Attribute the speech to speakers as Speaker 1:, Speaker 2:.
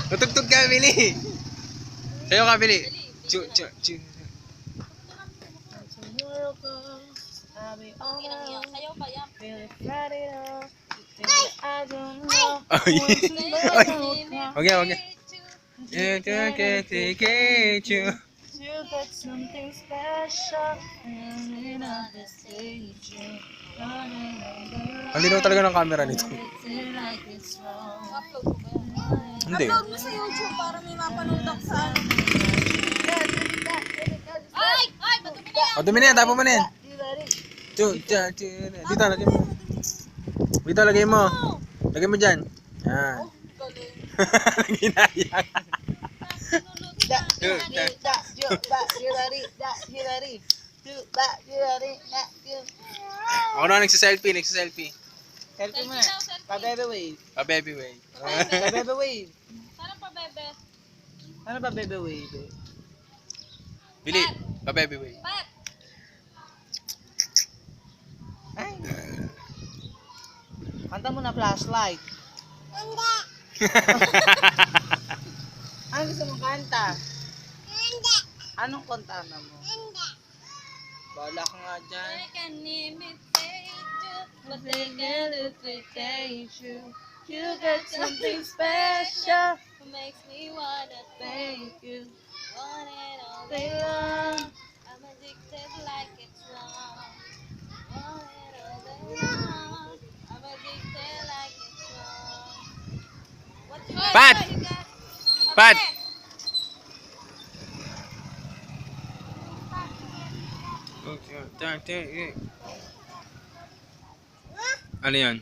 Speaker 1: Tutugtog ka, Billy. Sayo ka, Billy.
Speaker 2: Sayaw pa yan.
Speaker 1: Wag yan.
Speaker 3: You got something special and I just say you.
Speaker 1: Ang linaw talaga ng camera nito.
Speaker 2: Upload ko ba yan?
Speaker 1: Hindi.
Speaker 2: Upload mo sa YouTube para may mapanood ako sa ano. Ay! Ay! Madumi na yan!
Speaker 1: O, dumi na yan. Tapo mo na yan. Dito, lagay mo. Dito, lagay mo. Lagay mo dyan. Yan.
Speaker 2: Galing.
Speaker 1: Ginayang. Ako na nagsiselfie.
Speaker 3: Selfie mo na.
Speaker 2: Selfie daw, selfie.
Speaker 3: Pa-baby wave.
Speaker 1: Pa-baby way.
Speaker 3: Pa-baby wave.
Speaker 2: Saan pa, bebe?
Speaker 3: Ano ba baby wave?
Speaker 1: Billy, pa-baby way.
Speaker 2: Pat!
Speaker 3: Ay. Kanta mo na flashlight.
Speaker 2: Hindi!
Speaker 3: Ano gusto mong kanta?
Speaker 2: Hindi!
Speaker 3: Anong kanta na mo?
Speaker 2: Hindi!
Speaker 3: Bala ka nga dyan.
Speaker 2: I can imitate you, but they
Speaker 3: Can
Speaker 2: can't
Speaker 3: duplicate you. You got something special.
Speaker 2: Who makes me wanna
Speaker 3: Thank you.
Speaker 2: want it all
Speaker 3: Stay
Speaker 2: day long.
Speaker 3: long.
Speaker 2: I'm addicted like it's wrong. Want it all day long. I'm addicted like it's wrong. What you got?
Speaker 1: Pat!
Speaker 2: What you got?
Speaker 1: Pat!
Speaker 2: Okay.
Speaker 1: Ano yan?